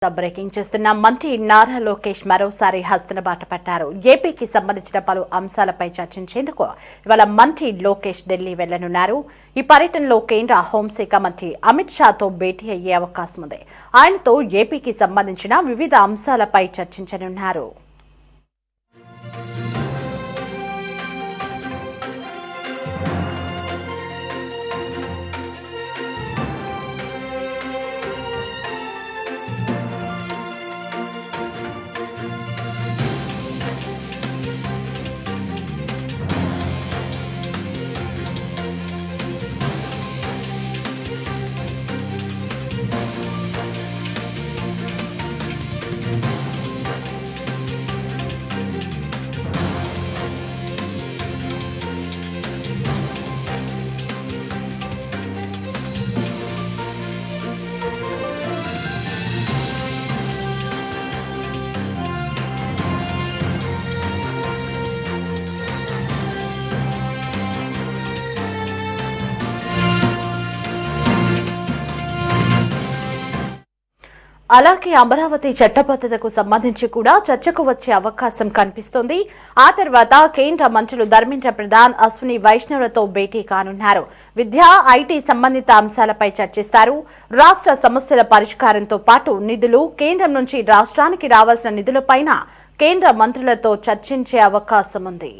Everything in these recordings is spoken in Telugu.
బ్రేకింగ్ చేస్తున్న మంత్రి నారా లోకేష్ మరోసారి హస్తన బాట పట్టారు. ఏపీకి సంబంధించిన పలు అంశాలపై చర్చించేందుకు ఇవాళ మంత్రి లోకేష్ ఢిల్లీ వెళ్లనున్నారు. ఈ పర్యటనలో కేంద్ర హోంశాఖ మంత్రి అమిత్ షాతో భేటీ అయ్యే అవకాశం ఉంది. ఆయనతో ఏపీకి సంబంధించిన వివిధ అంశాలపై చర్చించనున్నారు. అలాగే అమరావతి చట్టబద్ధతకు సంబంధించి కూడా చర్చకు వచ్చే అవకాశం కనిపిస్తోంది. ఆ తర్వాత కేంద్ర మంత్రులు ధర్మేంద్ర ప్రధాన్, అశ్విని వైష్ణవ్లతో భేటీ కానున్నారు. విద్య, ఐటీ సంబంధిత అంశాలపై చర్చిస్తారు. రాష్ట్ర సమస్యల పరిష్కారంతో పాటు నిధులు, కేంద్రం నుంచి రాష్ట్రానికి రావాల్సిన నిధులపైన కేంద్ర మంత్రులతో చర్చించే అవకాశం ఉంది.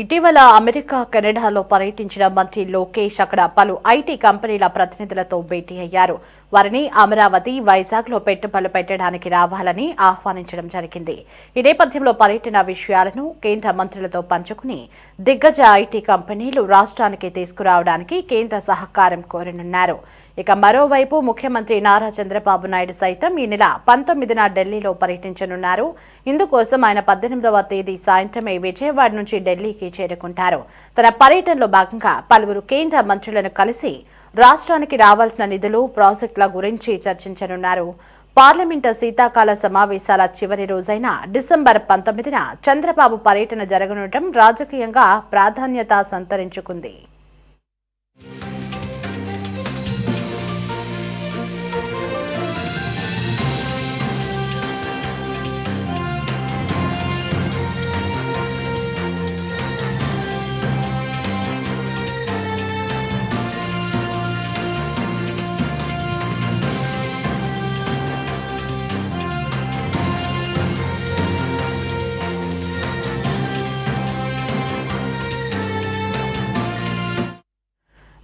ఇటీవల అమెరికా, కెనడాలో పర్యటించిన మంత్రి లోకేష్ అక్కడ పలు ఐటీ కంపెనీల ప్రతినిధులతో భేటీ అయ్యారు. వారిని అమరావతి, వైజాగ్లో పెట్టుబడులు పెట్టడానికి రావాలని ఆహ్వానించడం జరిగింది. ఈ నేపథ్యంలో పర్యటన విషయాలను కేంద్ర మంత్రులతో పంచుకుని దిగ్గజ ఐటీ కంపెనీలు రాష్ట్రానికి తీసుకురావడానికి కేంద్ర సహకారం కోరనున్నారు. ఇక మరోవైపు ముఖ్యమంత్రి నారా చంద్రబాబు నాయుడు సైతం ఈ నెల 19న ఢిల్లీలో పర్యటించనున్నారు. ఇందుకోసం ఆయన 18వ తేదీ సాయంత్రమే విజయవాడ నుంచి ఢిల్లీకి చేరుకుంటారు. తన పర్యటనలో భాగంగా పలువురు కేంద్ర మంత్రులను కలిసి రాష్ట్రానికి రావాల్సిన నిధులు, ప్రాజెక్టుల గురించి చర్చించనున్నారు. పార్లమెంటు శీతాకాల సమావేశాల చివరి రోజైన డిసెంబర్ 19న చంద్రబాబు పర్యటన జరగనుండటం రాజకీయంగా ప్రాధాన్యత సంతరించుకుంది.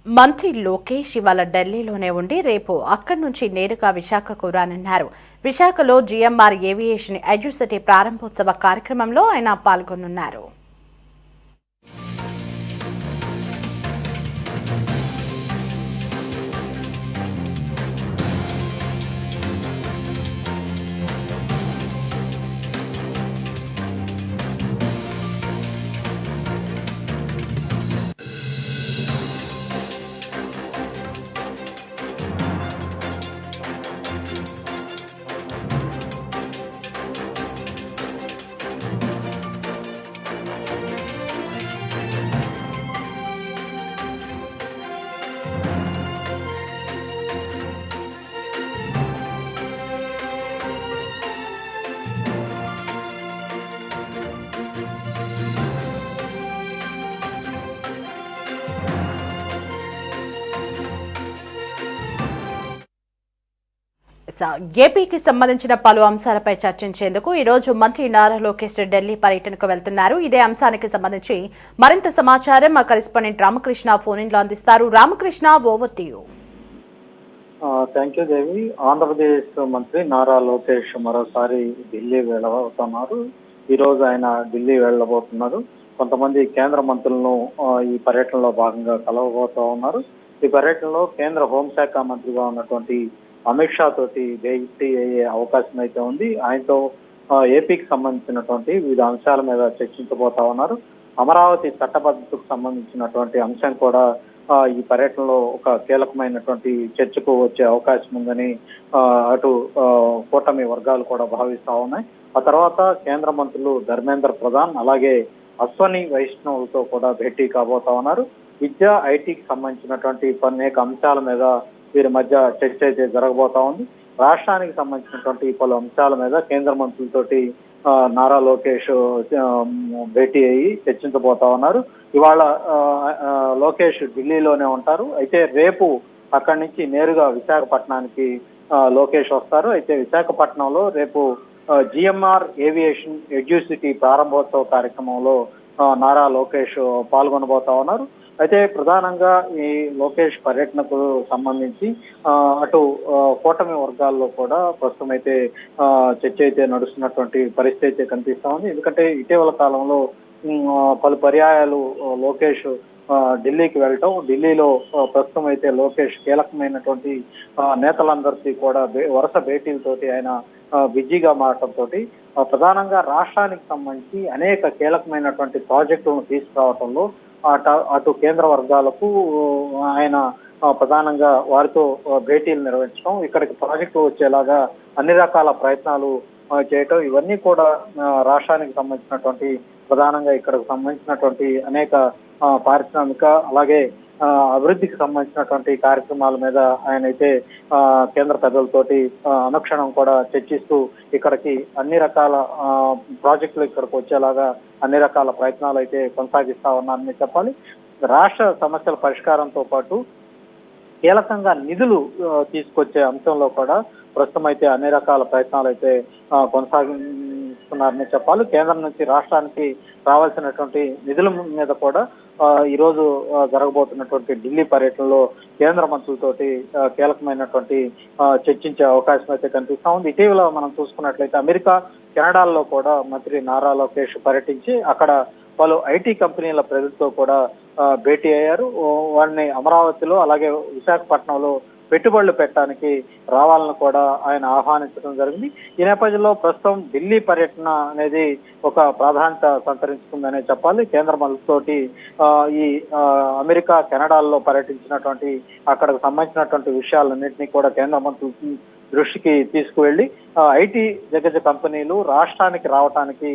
మంత్రి లోకేష్ ఇవాళ ఢిల్లీలోనే ఉండి రేపు అక్కడి నుంచి నేరుగా విశాఖకు రానున్నారు. విశాఖలో జీఎంఆర్ ఏవియేషన్ ఎడ్యుసిటీ ప్రారంభోత్సవ కార్యక్రమంలో ఆయన పాల్గొనున్నారు. ఏపీకి సంబంధించిన పలు అంశాలపై చర్చించేందుకు ఈ రోజు మంత్రి నారా లోకేష్ ఢిల్లీ పర్యటనకు వెళ్తున్నారు. ఇదే అంశానికి సంబంధించి మరింత సమాచారం మా కరెస్పాండెంట్ రామకృష్ణ ఫోన్ ఇన్ లో అందిస్తారు. Ramakrishna, over to you. Thank you Devi. Andhra Pradesh మంత్రి నారా లోకేష్ మరోసారి ఢిల్లీ వెళ్ళబోతున్నారు. ఈ రోజు ఆయన ఢిల్లీ వెళ్ళబోతున్నారు. కొంతమంది కేంద్ర మంత్రులను ఈ పర్యటనలో భాగంగా కలవబోతూ ఉన్నారు. ఈ పర్యటనలో కేంద్ర హోంశాఖ మంత్రిగా ఉన్నటువంటి అమిత్ షా తోటి భేటీ అయ్యే అవకాశం అయితే ఉంది. ఆయనతో ఏపీకి సంబంధించినటువంటి వివిధ అంశాల మీద చర్చించబోతా ఉన్నారు. అమరావతి చట్టబద్ధతకు సంబంధించినటువంటి అంశం కూడా ఈ పర్యటనలో ఒక కీలకమైనటువంటి చర్చకు వచ్చే అవకాశం ఉందని అటు కూటమి వర్గాలు కూడా భావిస్తా ఉన్నాయి. ఆ తర్వాత కేంద్ర మంత్రులు ధర్మేంద్ర ప్రధాన్ అలాగే అశ్వని వైష్ణవ్తో కూడా భేటీ కాబోతా ఉన్నారు. విద్య, ఐటీకి సంబంధించినటువంటి అనేక అంశాల మీద వీరి మధ్య చర్చ అయితే జరగబోతా ఉంది. రాష్ట్రానికి సంబంధించినటువంటి పలు అంశాల మీద కేంద్ర మంత్రులతోటి నారా లోకేష్ భేటీ అయ్యి చర్చించబోతా ఉన్నారు. ఇవాళ లోకేష్ ఢిల్లీలోనే ఉంటారు. అయితే రేపు అక్కడి నుంచి నేరుగా విశాఖపట్నానికి లోకేష్ వస్తారు. అయితే విశాఖపట్నంలో రేపు జిఎంఆర్ ఏవియేషన్ ఎడ్యూసిటీ ప్రారంభోత్సవ కార్యక్రమంలో నారా లోకేష్ పాల్గొనబోతా ఉన్నారు. అయితే ప్రధానంగా ఈ లోకేష్ పర్యటనకు సంబంధించి అటు కూటమి వర్గాల్లో కూడా ప్రస్తుతం అయితే చర్చ అయితే నడుస్తున్నటువంటి పరిస్థితి అయితే కనిపిస్తా ఉంది. ఎందుకంటే ఇటీవల కాలంలో పలు పర్యాయాలు లోకేష్ ఢిల్లీకి వెళ్ళటం, ఢిల్లీలో ప్రస్తుతం అయితే లోకేష్ కీలకమైనటువంటి నేతలందరికీ కూడా వరుస భేటీలతోటి ఆయన బిజీగా మారటంతో ప్రధానంగా రాష్ట్రానికి సంబంధించి అనేక కీలకమైనటువంటి ప్రాజెక్టులను తీసుకురావడంలో అటు కేంద్ర వర్గాలకు ఆయన ప్రధానంగా వారితో భేటీలు నిర్వహించడం, ఇక్కడికి ప్రాజెక్టు వచ్చేలాగా అన్ని రకాల ప్రయత్నాలు చేయటం, ఇవన్నీ కూడా రాష్ట్రానికి సంబంధించినటువంటి ప్రధానంగా ఇక్కడకు సంబంధించినటువంటి అనేక పారిశ్రామిక అలాగే అభివృద్ధికి సంబంధించినటువంటి కార్యక్రమాల మీద ఆయన అయితే కేంద్ర పెద్దలతోటి అనుక్షణం కూడా చర్చిస్తూ ఇక్కడికి అన్ని రకాల ప్రాజెక్టులు ఇక్కడికి వచ్చేలాగా అన్ని రకాల ప్రయత్నాలు అయితే కొనసాగిస్తా ఉన్నారని చెప్పాలి. రాష్ట్ర సమస్యల పరిష్కారంతో పాటు కీలకంగా నిధులు తీసుకొచ్చే అంశంలో కూడా ప్రస్తుతం అయితే అన్ని రకాల ప్రయత్నాలు అయితే కొనసాగిస్తున్నారని చెప్పాలి. కేంద్రం నుంచి రాష్ట్రానికి రావాల్సినటువంటి నిధుల మీద కూడా ఈ రోజు జరగబోతున్నటువంటి ఢిల్లీ పర్యటనలో కేంద్ర మంత్రులతోటి కీలకమైనటువంటి చర్చించే అవకాశం అయితే కనిపిస్తా ఉంది. ఇటీవల మనం చూసుకున్నట్లయితే అమెరికా, కెనడాల్లో కూడా మంత్రి నారా లోకేష్ పర్యటించి అక్కడ పలు ఐటీ కంపెనీల ప్రజలతో కూడా భేటీ అయ్యారు. వారిని అమరావతిలో అలాగే విశాఖపట్నంలో పెట్టుబడులు పెట్టడానికి రావాలని కూడా ఆయన ఆహ్వానించడం జరిగింది. ఈ నేపథ్యంలో ప్రస్తుతం ఢిల్లీ పర్యటన అనేది ఒక ప్రాధాన్యత సంతరించుకుందనే చెప్పాలి. కేంద్ర మంత్రులతోటి ఈ అమెరికా, కెనడాల్లో పర్యటించినటువంటి అక్కడకు సంబంధించినటువంటి విషయాలన్నింటినీ కూడా కేంద్ర మంత్రుల దృష్టికి తీసుకువెళ్లి ఐటీ దిగ్గజ కంపెనీలు రాష్ట్రానికి రావటానికి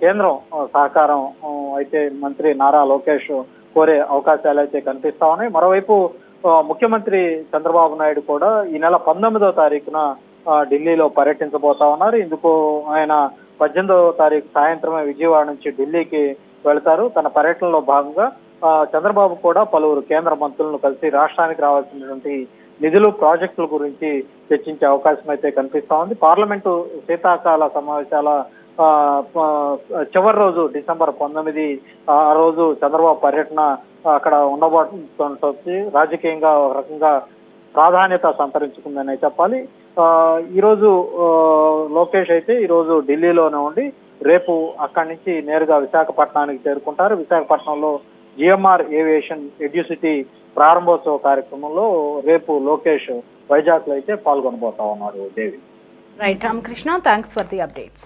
కేంద్రం సహకారం అయితే మంత్రి నారా లోకేష్ కోరే అవకాశాలు అయితే కనిపిస్తా ఉన్నాయి. మరోవైపు ముఖ్యమంత్రి చంద్రబాబు నాయుడు కూడా ఈ నెల 19వ తారీఖున ఢిల్లీలో పర్యటించబోతా ఉన్నారు. ఇందుకు ఆయన 18వ తారీఖు సాయంత్రమే విజయవాడ నుంచి ఢిల్లీకి వెళ్తారు. తన పర్యటనలో భాగంగా చంద్రబాబు కూడా పలువురు కేంద్ర మంత్రులను కలిసి రాష్ట్రానికి రావాల్సినటువంటి నిధులు, ప్రాజెక్టుల గురించి చర్చించే అవకాశం అయితే కనిపిస్తా ఉంది. పార్లమెంటు శీతాకాల సమావేశాల చివరి రోజు డిసెంబర్ 19 ఆ రోజు చంద్రబాబు పర్యటన అక్కడ ఉండబోతుంటే రాజకీయంగా ఒక రకంగా ప్రాధాన్యత సంతరించుకుందని చెప్పాలి. ఈరోజు లోకేష్ అయితే ఈరోజు ఢిల్లీలోనే ఉండి రేపు అక్కడి నుంచి నేరుగా విశాఖపట్నానికి చేరుకుంటారు. విశాఖపట్నంలో జిఎంఆర్ ఏవియేషన్ ఎడ్యూసిటీ ప్రారంభోత్సవ కార్యక్రమంలో రేపు లోకేష్ వైజాగ్ లో అయితే పాల్గొనబోతా ఉన్నారు. Devi. Right Ramakrishna, thanks for the updates.